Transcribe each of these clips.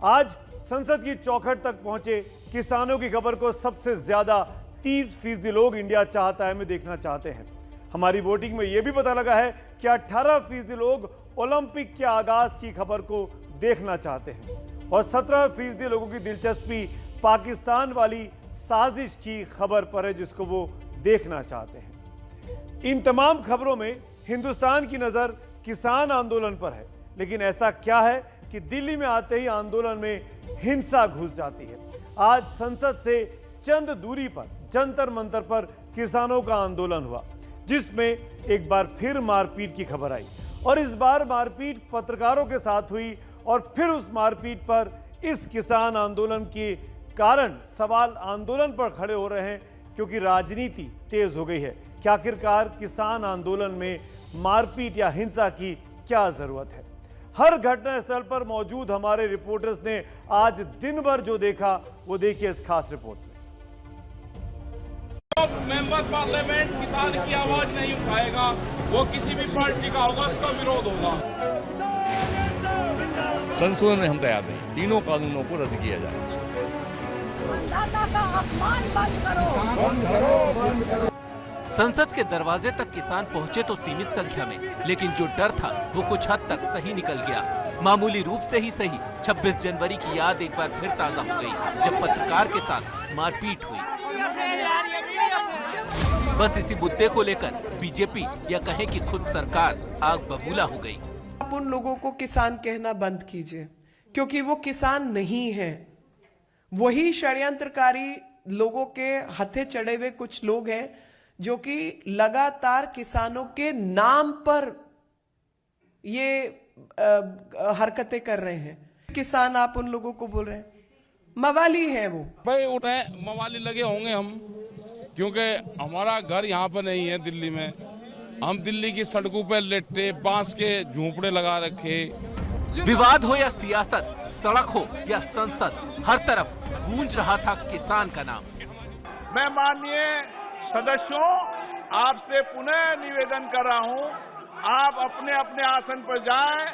आज संसद की चौखट तक पहुंचे किसानों की खबर को सबसे ज्यादा 30% लोग इंडिया चाहता है में देखना चाहते हैं। हमारी वोटिंग में यह भी पता लगा है कि 18% लोग ओलंपिक के आगाज की खबर को देखना चाहते हैं और 17% लोगों की दिलचस्पी पाकिस्तान वाली साजिश की खबर पर है जिसको वो देखना चाहते हैं। इन तमाम खबरों में हिंदुस्तान की नजर किसान आंदोलन पर है, लेकिन ऐसा क्या है कि दिल्ली में आते ही आंदोलन में हिंसा घुस जाती है। आज संसद से चंद दूरी पर जंतर मंतर पर किसानों का आंदोलन हुआ, जिसमें एक बार फिर मारपीट की खबर आई और इस बार मारपीट पत्रकारों के साथ हुई और फिर उस मारपीट पर इस किसान आंदोलन के कारण सवाल आंदोलन पर खड़े हो रहे हैं क्योंकि राजनीति तेज हो गई है कि आखिरकार किसान आंदोलन में मारपीट या हिंसा की क्या जरूरत है। हर घटना स्थल पर मौजूद हमारे रिपोर्टर्स ने आज दिन भर जो देखा वो देखिए इस खास रिपोर्ट में। मेंबर पार्लियामेंट किसान की आवाज नहीं उठाएगा, वो किसी भी पार्टी का होगा, उसका विरोध होगा। संशोधन में हम तैयार नहीं, तीनों कानूनों को रद्द किया जाए। का अपमान बंद करो। संसद के दरवाजे तक किसान पहुंचे तो सीमित संख्या में, लेकिन जो डर था वो कुछ हद तक सही निकल गया। मामूली रूप से ही सही 26 जनवरी की याद एक बार फिर ताजा हो गई जब पत्रकार के साथ मारपीट हुई। बस इसी मुद्दे को लेकर बीजेपी या कहें कि खुद सरकार आग बबूला हो गई। आप उन लोगों को किसान कहना बंद कीजिए, क्योंकि वो किसान नहीं है। वही षड्यंत्रकारी लोगों के हथे चढ़े हुए कुछ लोग हैं जो कि लगातार किसानों के नाम पर ये हरकतें कर रहे हैं। किसान आप उन लोगों को बोल रहे हैं, मवाली है वो। भाई उन्हें मवाली लगे होंगे हम, क्योंकि हमारा घर यहाँ पर नहीं है दिल्ली में। हम दिल्ली की सड़कों पर लेटे बांस के झोंपड़े लगा रखे। विवाद हो या सियासत, सड़क हो या संसद, हर तरफ गूंज रहा था किसान का नाम। मैं माननीय सदस्यों आपसे पुनः निवेदन कर रहा हूं, आप अपने अपने आसन पर जाएं।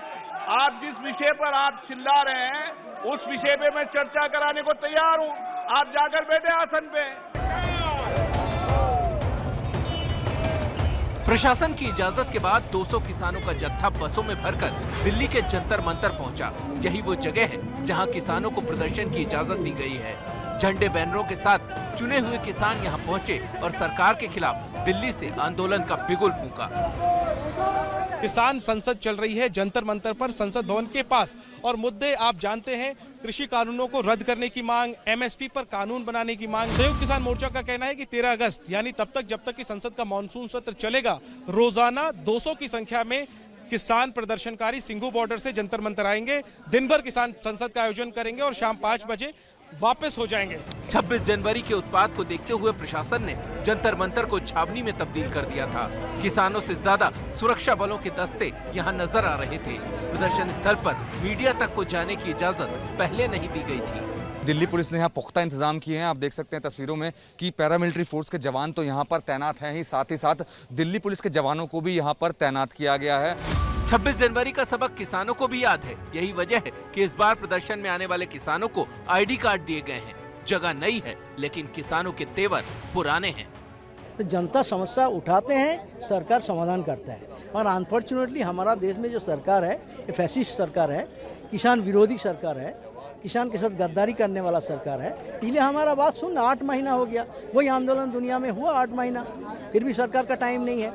आप जिस विषय पर आप चिल्ला रहे हैं उस विषय पे मैं चर्चा कराने को तैयार हूं। आप जाकर बैठे आसन पे। प्रशासन की इजाजत के बाद 200 किसानों का जत्था बसों में भरकर दिल्ली के जंतर मंतर पहुंचा। यही वो जगह है जहां किसानों को प्रदर्शन की इजाजत दी गई है। झंडे बैनरों के साथ चुने हुए किसान यहां पहुंचे और सरकार के खिलाफ दिल्ली से आंदोलन का बिगुल फूंका। किसान संसद चल रही है जंतर मंतर पर संसद भवन के पास, और मुद्दे आप जानते हैं, कृषि कानूनों को रद्द करने की मांग, एमएसपी पर कानून बनाने की मांग। संयुक्त किसान मोर्चा का कहना है कि 13 अगस्त यानी तब तक जब तक कि संसद का मानसून सत्र चलेगा, रोजाना 200 की संख्या में किसान प्रदर्शनकारी सिंघू बॉर्डर से जंतर मंतर आएंगे। दिन भर किसान संसद का आयोजन करेंगे और शाम 5 बजे वापस हो जाएंगे। 26 जनवरी के उत्पात को देखते हुए प्रशासन ने जंतर मंतर को छावनी में तब्दील कर दिया था। किसानों से ज्यादा सुरक्षा बलों के दस्ते यहां नजर आ रहे थे। प्रदर्शन स्थल पर मीडिया तक को जाने की इजाजत पहले नहीं दी गई थी। दिल्ली पुलिस ने यहाँ पुख्ता इंतजाम किए हैं। आप देख सकते हैं तस्वीरों में कि पैरामिलिट्री फोर्स के जवान तो यहाँ पर तैनात हैं ही साथ दिल्ली पुलिस के जवानों को भी यहाँ पर तैनात किया गया है। 26 जनवरी का सबक किसानों को भी याद है। यही वजह है कि इस बार प्रदर्शन में आने वाले किसानों को आईडी कार्ड दिए गए हैं। जगह नई है लेकिन किसानों के तेवर पुराने हैं। तो जनता समस्या उठाते हैं, सरकार समाधान करता है। और अनफॉर्चुनेटली हमारा देश में जो सरकार है, फैसिस्ट सरकार है, किसान विरोधी सरकार है, किसान के साथ गद्दारी करने वाला सरकार है। इसलिए हमारा बात सुन, 8 महीना हो गया, वही आंदोलन दुनिया में हुआ 8 महीना, फिर भी सरकार का टाइम नहीं है।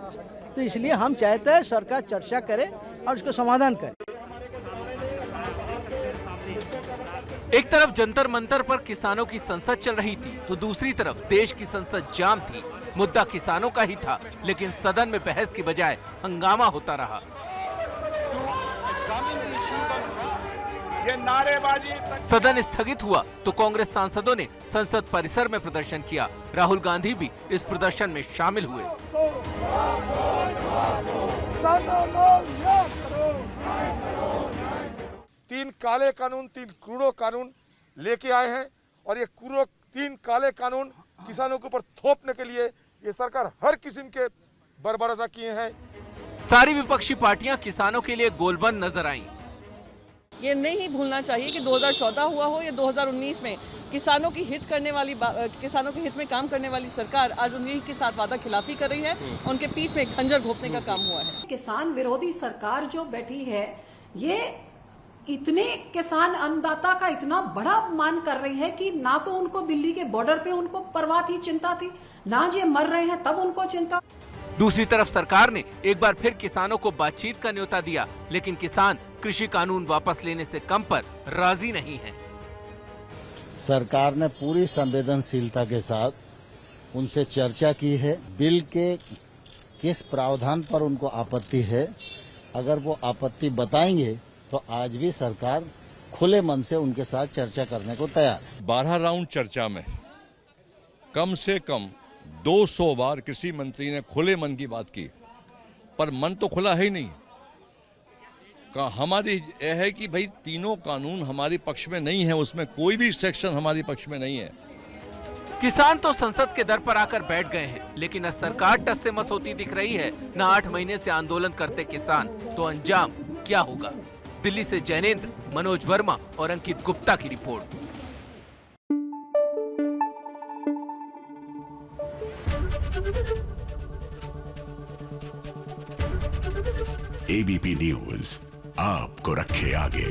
तो इसलिए हम चाहते हैं सरकार चर्चा करे और उसको समाधान करे। एक तरफ जंतर मंतर पर किसानों की संसद चल रही थी तो दूसरी तरफ देश की संसद जाम थी। मुद्दा किसानों का ही था, लेकिन सदन में बहस की बजाय हंगामा होता रहा। ये नारेबाजी। सदन स्थगित हुआ तो कांग्रेस सांसदों ने संसद परिसर में प्रदर्शन किया। राहुल गांधी भी इस प्रदर्शन में शामिल हुए। तीन काले कानून, 3 क्रूडो कानून लेके आए हैं और ये 3 काले कानून किसानों के ऊपर थोपने के लिए ये सरकार हर किस्म के बर्बरता किए हैं। सारी विपक्षी पार्टियां किसानों के लिए गोलबंद नजर आईं। ये नहीं भूलना चाहिए कि 2014 हुआ हो या 2019 में किसानों के हित में काम करने वाली सरकार आज उन्हीं के साथ वादा खिलाफी कर रही है। उनके पीठ में खंजर घोंपने का काम हुआ है। किसान विरोधी सरकार जो बैठी है, ये इतने किसान अन्नदाता का इतना बड़ा अपमान कर रही है कि ना तो उनको दिल्ली के बॉर्डर पे उनको परवाह थी, चिंता थी, ना ये मर रहे हैं तब उनको चिंता। दूसरी तरफ सरकार ने एक बार फिर किसानों को बातचीत का न्योता दिया, लेकिन किसान कृषि कानून वापस लेने से कम पर राजी नहीं है। सरकार ने पूरी संवेदनशीलता के साथ उनसे चर्चा की है। बिल के किस प्रावधान पर उनको आपत्ति है, अगर वो आपत्ति बताएंगे तो आज भी सरकार खुले मन से उनके साथ चर्चा करने को तैयार है। 12 राउंड चर्चा में कम से कम 200 बार कृषि मंत्री ने खुले मन की बात की, पर मन तो खुला है ही नहीं। हमारी यह है कि भाई तीनों कानून हमारे पक्ष में नहीं है, उसमें कोई भी सेक्शन हमारे पक्ष में नहीं है। किसान तो संसद के दर पर आकर बैठ गए हैं, लेकिन अब सरकार टस से मस होती दिख रही है। न 8 महीने से आंदोलन करते किसान, तो अंजाम क्या होगा? दिल्ली से जैनेन्द्र, मनोज वर्मा और अंकित गुप्ता की रिपोर्ट। एबीपी न्यूज आपको रखे आगे।